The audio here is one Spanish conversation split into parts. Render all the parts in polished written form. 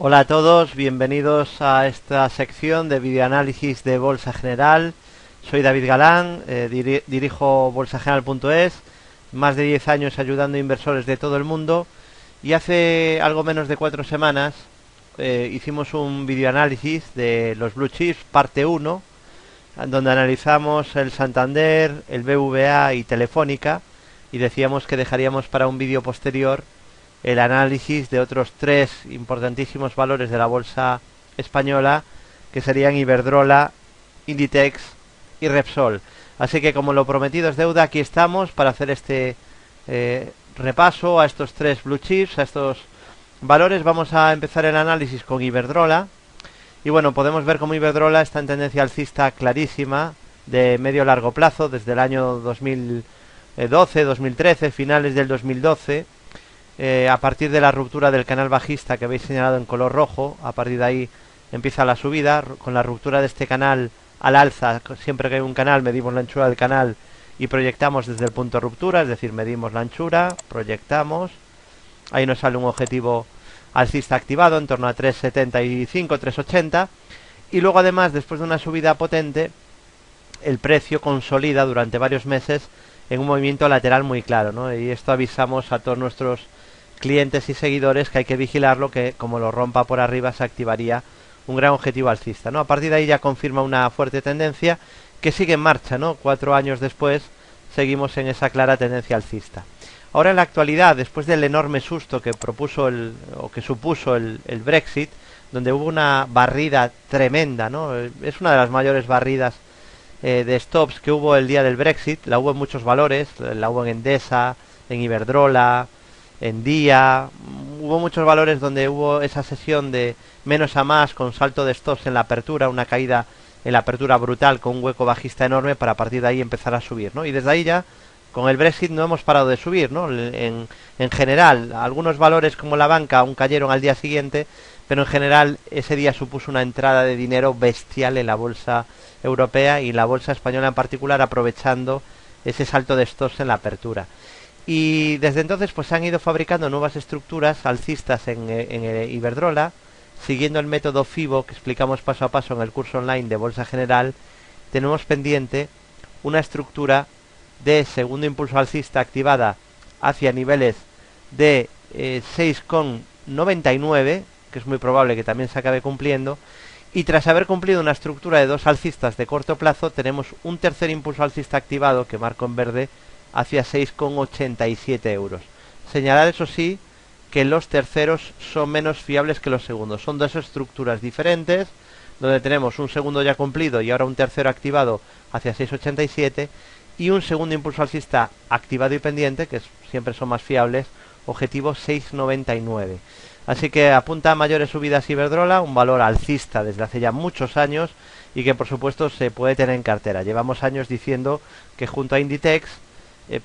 Hola a todos, bienvenidos a esta sección de videoanálisis de Bolsa General. Soy David Galán, dirijo bolsageneral.es, más de 10 años ayudando a inversores de todo el mundo, y hace algo menos de 4 semanas hicimos un videoanálisis de los Blue Chips, parte 1, donde analizamos el Santander, el BBVA y Telefónica, y decíamos que dejaríamos para un vídeo posterior el análisis de otros tres importantísimos valores de la bolsa española, que serían Iberdrola, Inditex y Repsol. Así que, como lo prometido es deuda, aquí estamos para hacer este repaso a estos tres blue chips, a estos valores. Vamos a empezar el análisis con Iberdrola. Y bueno, podemos ver cómo Iberdrola está en tendencia alcista clarísima de medio largo plazo desde el año 2012, 2013, finales del 2012. A partir de la ruptura del canal bajista que habéis señalado en color rojo, a partir de ahí empieza la subida. Con la ruptura de este canal al alza, siempre que hay un canal medimos la anchura del canal y proyectamos desde el punto de ruptura, es decir, medimos la anchura, proyectamos, ahí nos sale un objetivo alcista activado en torno a 3,75, 3,80, y luego además, después de una subida potente, el precio consolida durante varios meses en un movimiento lateral muy claro, ¿no? Y esto avisamos a todos nuestros clientes y seguidores que hay que vigilarlo, que como lo rompa por arriba se activaría un gran objetivo alcista, ¿no? A partir de ahí ya confirma una fuerte tendencia que sigue en marcha, ¿no? 4 años después seguimos en esa clara tendencia alcista. Ahora, en la actualidad, después del enorme susto que supuso el Brexit, donde hubo una barrida tremenda, ¿no? Es una de las mayores barridas de stops que hubo el día del Brexit. La hubo en muchos valores, la hubo en Endesa, en Iberdrola, en Día. Hubo muchos valores donde hubo esa sesión de menos a más, con salto de stops en la apertura, una caída en la apertura brutal con un hueco bajista enorme, para a partir de ahí empezar a subir, ¿no? Y desde ahí ya, con el Brexit, no hemos parado de subir, ¿no? En general, algunos valores como la banca aún cayeron al día siguiente, pero en general ese día supuso una entrada de dinero bestial en la bolsa europea y la bolsa española en particular, aprovechando ese salto de stops en la apertura. Y desde entonces pues se han ido fabricando nuevas estructuras alcistas en Iberdrola, siguiendo el método FIBO que explicamos paso a paso en el curso online de Bolsa General. Tenemos pendiente una estructura de segundo impulso alcista activada hacia niveles de 6,99, que es muy probable que también se acabe cumpliendo, y tras haber cumplido una estructura de dos alcistas de corto plazo, tenemos un tercer impulso alcista activado, que marco en verde, hacia 6,87 euros. Señalar, eso sí, que los terceros son menos fiables que los segundos. Son dos estructuras diferentes, donde tenemos un segundo ya cumplido y ahora un tercero activado hacia 6,87, y un segundo impulso alcista activado y pendiente, que siempre son más fiables, objetivo 6,99. Así que apunta a mayores subidas Iberdrola, un valor alcista desde hace ya muchos años y que por supuesto se puede tener en cartera. Llevamos años diciendo que junto a Inditex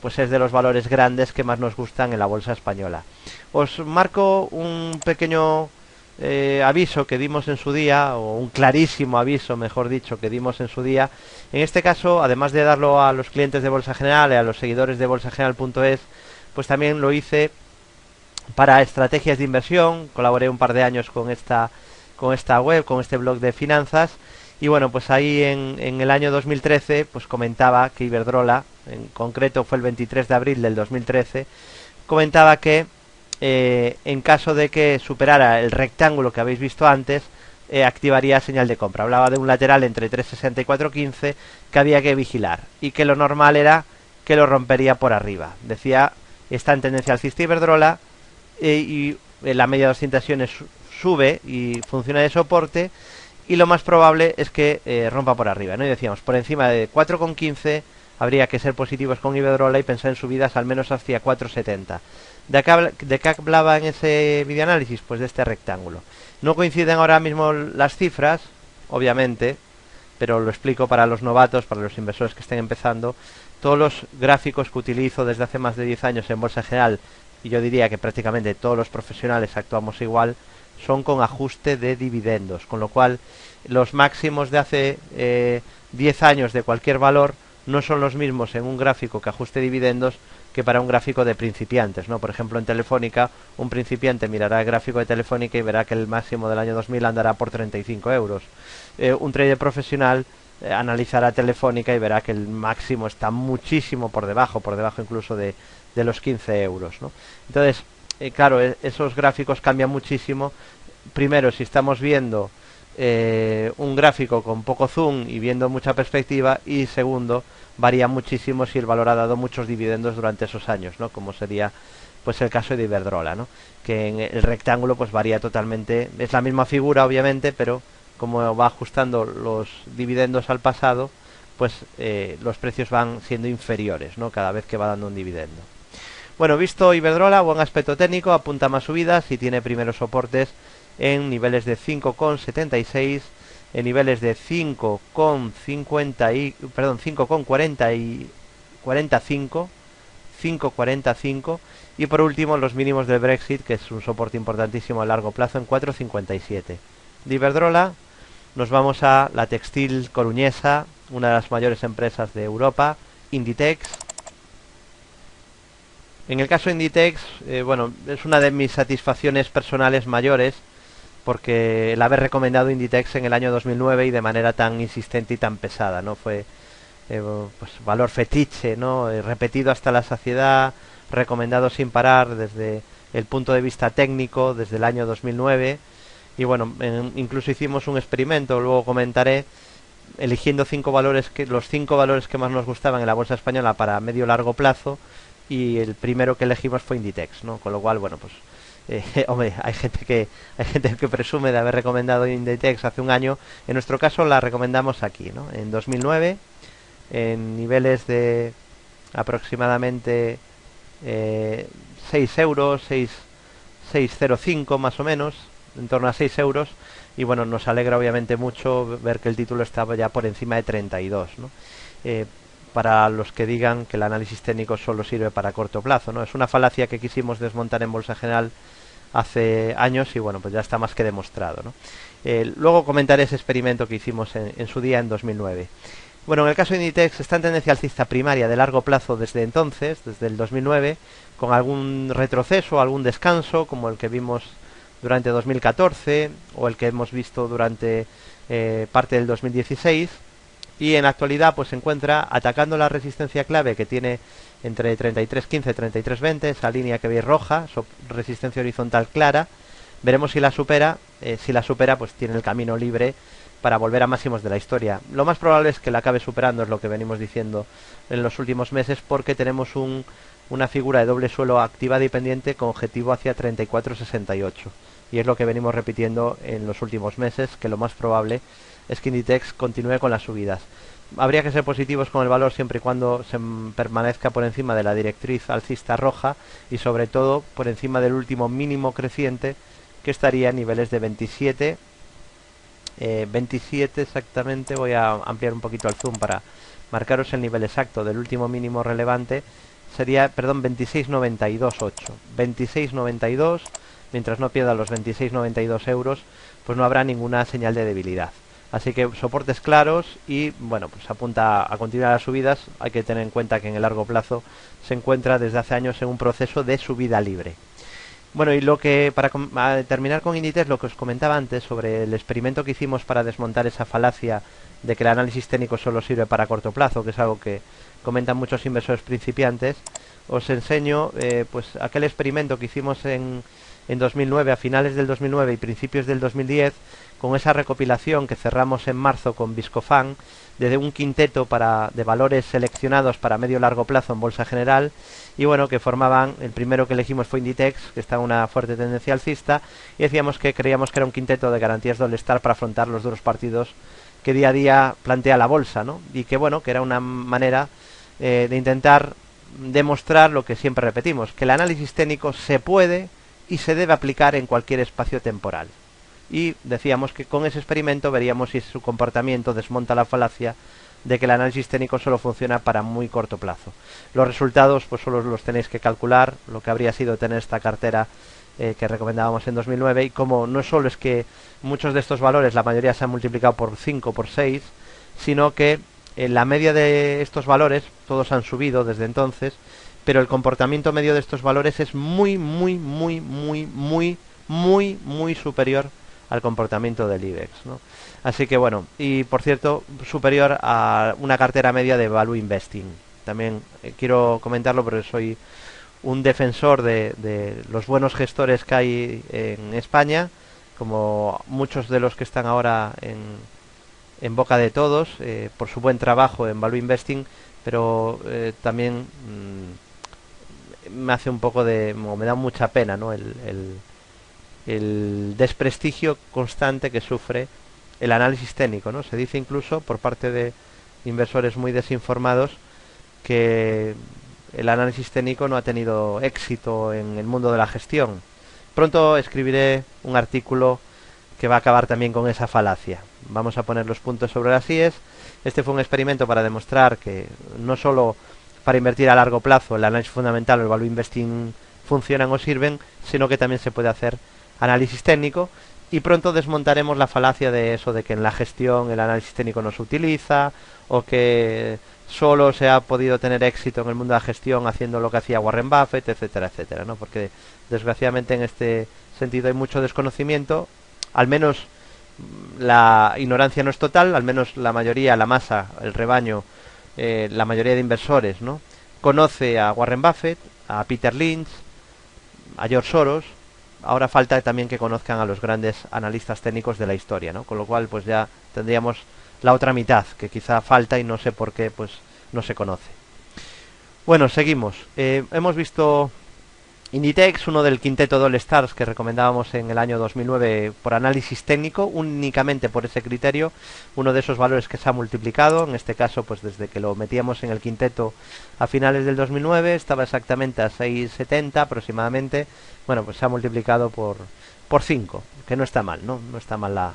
pues es de los valores grandes que más nos gustan en la bolsa española. Os marco un pequeño aviso que dimos en su día, o un clarísimo aviso, mejor dicho, que dimos en su día. En este caso, además de darlo a los clientes de Bolsa General y a los seguidores de bolsageneral.es, pues también lo hice para estrategias de inversión. Colaboré un par de años con esta web, con este blog de finanzas. Y bueno, pues ahí en el año 2013 pues comentaba que Iberdrola, en concreto fue el 23 de abril del 2013, comentaba que en caso de que superara el rectángulo que habéis visto antes, activaría señal de compra. Hablaba de un lateral entre 3,60 y 4,15 que había que vigilar, y que lo normal era que lo rompería por arriba. Decía, está en tendencia alcista Iberdrola, y la media de 200 sesiones sube y funciona de soporte, y lo más probable es que rompa por arriba, ¿no? Y decíamos, por encima de 4,15 habría que ser positivos con Iberdrola y pensar en subidas al menos hacia 4,70. ¿De qué hablaba en ese videoanálisis? Pues de este rectángulo. No coinciden ahora mismo las cifras, obviamente, pero lo explico para los novatos, para los inversores que estén empezando. Todos los gráficos que utilizo desde hace más de 10 años en Bolsa General, y yo diría que prácticamente todos los profesionales actuamos igual, son con ajuste de dividendos, con lo cual los máximos de hace 10 años de cualquier valor no son los mismos en un gráfico que ajuste dividendos que para un gráfico de principiantes, ¿no? Por ejemplo, en Telefónica, un principiante mirará el gráfico de Telefónica y verá que el máximo del año 2000 andará por 35 euros. Un trader profesional analizará Telefónica y verá que el máximo está muchísimo por debajo incluso de los 15 euros, ¿no? Entonces, claro, esos gráficos cambian muchísimo. Primero, si estamos viendo un gráfico con poco zoom y viendo mucha perspectiva, y segundo, varía muchísimo si el valor ha dado muchos dividendos durante esos años, ¿no? Como sería pues el caso de Iberdrola, ¿no? Que en el rectángulo pues varía totalmente, es la misma figura obviamente, pero como va ajustando los dividendos al pasado, pues los precios van siendo inferiores, ¿no? Cada vez que va dando un dividendo. Bueno, visto Iberdrola, buen aspecto técnico, apunta más subidas y tiene primeros soportes en niveles de 5,76, en niveles de 5,45 y por último los mínimos del Brexit, que es un soporte importantísimo a largo plazo, en 4,57. De Iberdrola nos vamos a la textil coruñesa, una de las mayores empresas de Europa, Inditex. En el caso de Inditex, bueno, es una de mis satisfacciones personales mayores, porque el haber recomendado Inditex en el año 2009 y de manera tan insistente y tan pesada, ¿no? Fue pues valor fetiche, ¿no? Repetido hasta la saciedad, recomendado sin parar desde el punto de vista técnico desde el año 2009. Y bueno, incluso hicimos un experimento, luego comentaré, eligiendo los 5 valores que más nos gustaban en la bolsa española para medio largo plazo, y el primero que elegimos fue Inditex, ¿no? Con lo cual, bueno, pues hombre, hay gente que presume de haber recomendado Inditex hace un año. En nuestro caso la recomendamos aquí, ¿no? En 2009, en niveles de aproximadamente 6 euros, 6,05 más o menos, en torno a 6 euros. Y bueno, nos alegra obviamente mucho ver que el título estaba ya por encima de 32, ¿no? Para los que digan que el análisis técnico solo sirve para corto plazo, ¿no? Es una falacia que quisimos desmontar en Bolsa General hace años y bueno, pues ya está más que demostrado, ¿no? Luego comentaré ese experimento que hicimos en su día en 2009. Bueno, en el caso de Inditex está en tendencia alcista primaria de largo plazo desde entonces, desde el 2009, con algún retroceso, algún descanso, como el que vimos durante 2014 o el que hemos visto durante parte del 2016. Y en la actualidad pues se encuentra atacando la resistencia clave que tiene entre 33.15 y 33.20, esa línea que veis roja, resistencia horizontal clara. Veremos si la supera. Si la supera, pues tiene el camino libre para volver a máximos de la historia. Lo más probable es que la acabe superando, es lo que venimos diciendo en los últimos meses, porque tenemos una figura de doble suelo activada y pendiente con objetivo hacia 34.68. Y es lo que venimos repitiendo en los últimos meses, que lo más probable es que Inditex continúe con las subidas. Habría que ser positivos con el valor siempre y cuando se permanezca por encima de la directriz alcista roja y sobre todo por encima del último mínimo creciente, que estaría en niveles de 27 exactamente. Voy a ampliar un poquito el zoom para marcaros el nivel exacto del último mínimo relevante. Sería, perdón, 26,92,8. 26,92. Mientras no pierda los 26,92 euros, pues no habrá ninguna señal de debilidad. Así que soportes claros y bueno, pues apunta a continuar las subidas. Hay que tener en cuenta que en el largo plazo se encuentra desde hace años en un proceso de subida libre. Bueno, y lo que para terminar con Inditex, lo que os comentaba antes sobre el experimento que hicimos para desmontar esa falacia de que el análisis técnico solo sirve para corto plazo, que es algo que comentan muchos inversores principiantes, os enseño pues aquel experimento que hicimos en 2009, a finales del 2009 y principios del 2010, con esa recopilación que cerramos en marzo con Viscofan, de un quinteto de valores seleccionados para medio largo plazo en Bolsa General, y bueno, que formaban, el primero que elegimos fue Inditex, que está en una fuerte tendencia alcista, y decíamos que creíamos que era un quinteto de garantías doble star para afrontar los duros partidos que día a día plantea la bolsa, ¿no? Y que bueno, que era una manera de intentar demostrar lo que siempre repetimos, que el análisis técnico se puede y se debe aplicar en cualquier espacio temporal. Y decíamos que con ese experimento veríamos si su comportamiento desmonta la falacia de que el análisis técnico solo funciona para muy corto plazo. Los resultados pues solo los tenéis que calcular, lo que habría sido tener esta cartera que recomendábamos en 2009, y como no solo es que muchos de estos valores, la mayoría se han multiplicado por 5, por 6, sino que en la media de estos valores, todos han subido desde entonces, pero el comportamiento medio de estos valores es muy superior al comportamiento del IBEX, ¿no? Así que bueno, y por cierto, superior a una cartera media de Value Investing. También quiero comentarlo porque soy un defensor de los buenos gestores que hay en España, como muchos de los que están ahora en boca de todos, por su buen trabajo en Value Investing, pero también me hace un poco o me da mucha pena, ¿no? El desprestigio constante que sufre el análisis técnico, ¿no? Se dice incluso por parte de inversores muy desinformados que el análisis técnico no ha tenido éxito en el mundo de la gestión. Pronto escribiré un artículo que va a acabar también con esa falacia. Vamos a poner los puntos sobre las IES. Este fue un experimento para demostrar que no solo para invertir a largo plazo el análisis fundamental o el value investing funcionan o sirven, sino que también se puede hacer análisis técnico, y pronto desmontaremos la falacia de eso de que en la gestión el análisis técnico no se utiliza, o que solo se ha podido tener éxito en el mundo de la gestión haciendo lo que hacía Warren Buffett, etcétera, etcétera, ¿no? Porque desgraciadamente en este sentido hay mucho desconocimiento, al menos la ignorancia no es total, al menos la mayoría, la masa, el rebaño, la mayoría de inversores, ¿no? Conoce a Warren Buffett, a Peter Lynch, a George Soros. Ahora falta también que conozcan a los grandes analistas técnicos de la historia, ¿no? Con lo cual pues ya tendríamos la otra mitad, que quizá falta y no sé por qué pues no se conoce. Bueno, seguimos. Hemos visto Inditex, uno del quinteto de All Stars que recomendábamos en el año 2009 por análisis técnico, únicamente por ese criterio, uno de esos valores que se ha multiplicado, en este caso pues desde que lo metíamos en el quinteto a finales del 2009, estaba exactamente a 6,70 aproximadamente, bueno, pues se ha multiplicado por 5, que no está mal, ¿no? No está mal la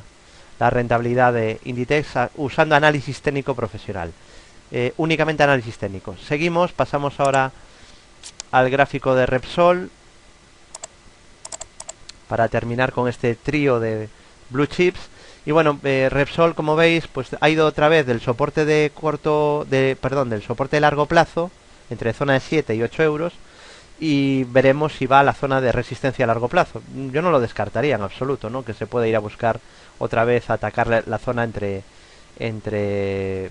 rentabilidad de Inditex usando análisis técnico profesional. Únicamente análisis técnico. Seguimos, pasamos ahora al gráfico de Repsol para terminar con este trío de blue chips. Y bueno, Repsol, como veis, pues ha ido otra vez del soporte del soporte de largo plazo entre zona de 7 y 8 euros, y veremos si va a la zona de resistencia a largo plazo. Yo no lo descartaría en absoluto, ¿no? Que se puede ir a buscar otra vez, a atacar la zona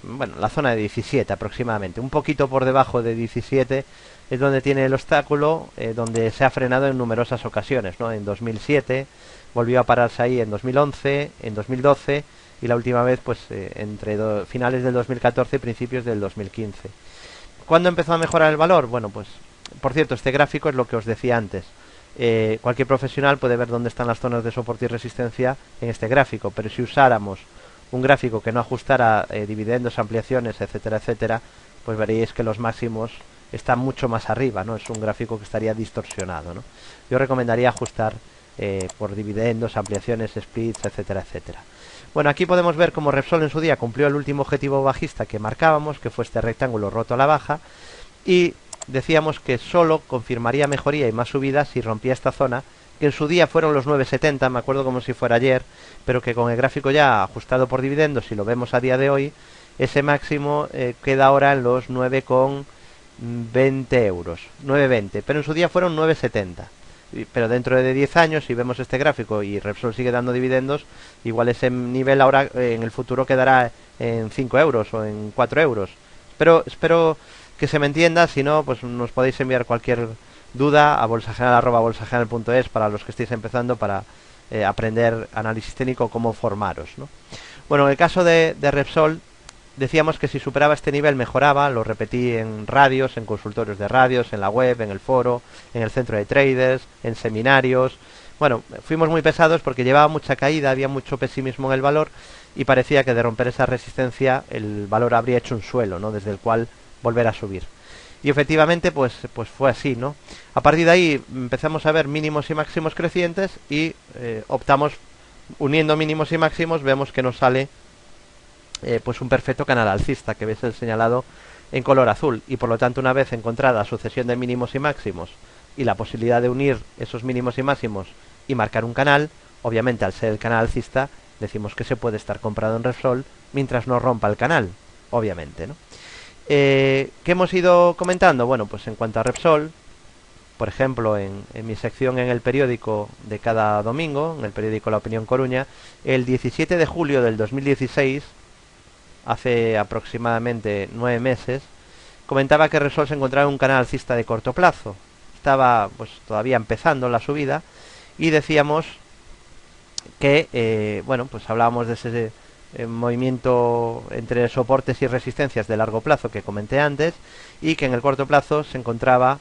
bueno, la zona de 17 aproximadamente, un poquito por debajo de 17 es donde tiene el obstáculo, donde se ha frenado en numerosas ocasiones, ¿no? En 2007 volvió a pararse ahí, en 2011, en 2012, y la última vez pues entre finales del 2014 y principios del 2015. ¿Cuándo empezó a mejorar el valor? Bueno, pues por cierto, este gráfico es lo que os decía antes. Cualquier profesional puede ver dónde están las zonas de soporte y resistencia en este gráfico, pero si usáramos un gráfico que no ajustara dividendos, ampliaciones, etcétera, etcétera, pues veréis que los máximos están mucho más arriba, ¿no? Es un gráfico que estaría distorsionado, ¿no? Yo recomendaría ajustar por dividendos, ampliaciones, splits, etcétera, etcétera. Bueno, aquí podemos ver cómo Repsol en su día cumplió el último objetivo bajista que marcábamos, que fue este rectángulo roto a la baja, y decíamos que solo confirmaría mejoría y más subida si rompía esta zona, que en su día fueron los 9,70, me acuerdo como si fuera ayer, pero que con el gráfico ya ajustado por dividendos, si lo vemos a día de hoy, ese máximo queda ahora en los 9,20 euros, 9,20, pero en su día fueron 9,70. Pero dentro de 10 años, si vemos este gráfico y Repsol sigue dando dividendos, igual ese nivel ahora en el futuro quedará en 5 euros o en 4 euros. Pero espero que se me entienda, si no, pues nos podéis enviar cualquier duda a bolsageneral@bolsageneral.es para los que estéis empezando, para aprender análisis técnico, cómo formaros, ¿no? Bueno, en el caso de Repsol, decíamos que si superaba este nivel mejoraba, lo repetí en radios, en consultorios de radios, en la web, en el foro, en el centro de traders, en seminarios. Bueno, fuimos muy pesados porque llevaba mucha caída, había mucho pesimismo en el valor y parecía que de romper esa resistencia el valor habría hecho un suelo, ¿no? Desde el cual volver a subir. Y efectivamente pues fue así, ¿no? A partir de ahí empezamos a ver mínimos y máximos crecientes y optamos, uniendo mínimos y máximos, vemos que nos sale pues un perfecto canal alcista, que ves el señalado en color azul, y por lo tanto, una vez encontrada la sucesión de mínimos y máximos y la posibilidad de unir esos mínimos y máximos y marcar un canal, obviamente al ser el canal alcista decimos que se puede estar comprado en Repsol mientras no rompa el canal, obviamente, ¿no? ¿Qué hemos ido comentando? Bueno, pues en cuanto a Repsol, por ejemplo, en mi sección en el periódico de cada domingo, en el periódico La Opinión Coruña, el 17 de julio del 2016, hace aproximadamente 9 meses, comentaba que Repsol se encontraba en un canal alcista de corto plazo. Estaba pues todavía empezando la subida y decíamos que, bueno, pues hablábamos de ese movimiento entre soportes y resistencias de largo plazo que comenté antes, y que en el corto plazo se encontraba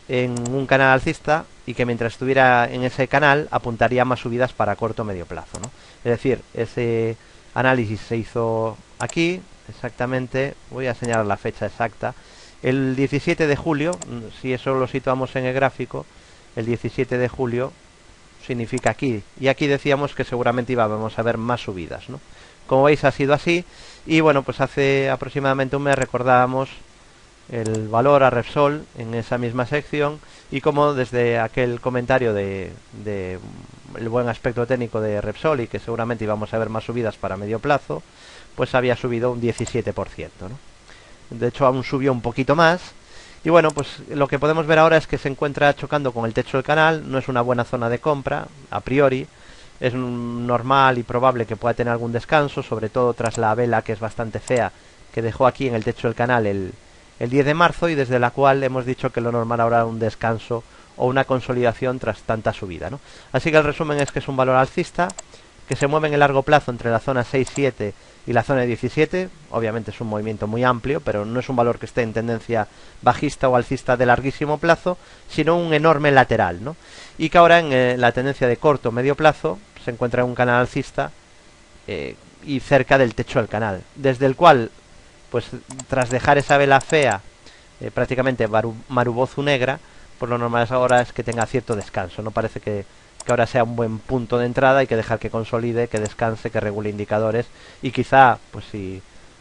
en un canal alcista y que mientras estuviera en ese canal apuntaría más subidas para corto o medio plazo, ¿no? Es decir, ese análisis se hizo aquí, exactamente, voy a señalar la fecha exacta, el 17 de julio, si eso lo situamos en el gráfico, el 17 de julio significa aquí, y aquí decíamos que seguramente íbamos a ver más subidas, ¿no? Como veis, ha sido así, y bueno, pues hace aproximadamente un mes recordábamos el valor a Repsol en esa misma sección, y como desde aquel comentario de el buen aspecto técnico de Repsol y que seguramente íbamos a ver más subidas para medio plazo, pues había subido un 17%, ¿no? De hecho aún subió un poquito más, y bueno, pues lo que podemos ver ahora es que se encuentra chocando con el techo del canal. No es una buena zona de compra a priori, es normal y probable que pueda tener algún descanso, sobre todo tras la vela, que es bastante fea, que dejó aquí en el techo del canal el 10 de marzo, y desde la cual hemos dicho que lo normal ahora es un descanso o una consolidación tras tanta subida, ¿no? Así que el resumen es que es un valor alcista, que se mueve en el largo plazo entre la zona 6-7 y la zona 17. Obviamente es un movimiento muy amplio, pero no es un valor que esté en tendencia bajista o alcista de larguísimo plazo, sino un enorme lateral, ¿no? Y que ahora en la tendencia de corto o medio plazo se encuentra en un canal alcista y cerca del techo del canal, desde el cual, pues tras dejar esa vela fea, prácticamente marubozu negra, pues lo normal ahora es que tenga cierto descanso. No parece que ahora sea un buen punto de entrada. Hay que dejar que consolide, que descanse, que regule indicadores, y quizá, pues si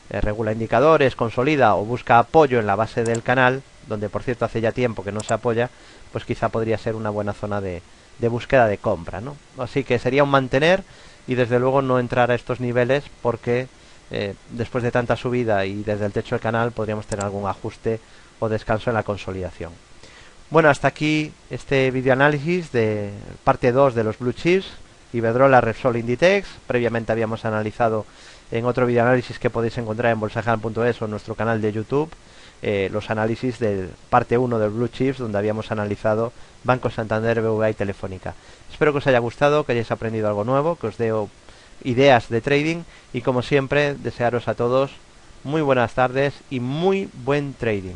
regula indicadores, consolida o busca apoyo en la base del canal, donde por cierto hace ya tiempo que no se apoya, pues quizá podría ser una buena zona de búsqueda de compra, ¿no? Así que sería un mantener y desde luego no entrar a estos niveles, porque después de tanta subida y desde el techo del canal podríamos tener algún ajuste o descanso en la consolidación. Bueno, hasta aquí este videoanálisis de parte 2 de los Blue Chips, Iberdrola, Repsol, Inditex. Previamente habíamos analizado en otro videoanálisis que podéis encontrar en bolsajanal.es o en nuestro canal de YouTube los análisis de parte 1 del Blue Chips, donde habíamos analizado Banco Santander, BBVA y Telefónica. Espero que os haya gustado, que hayáis aprendido algo nuevo, que os dé ideas de trading, y como siempre desearos a todos muy buenas tardes y muy buen trading.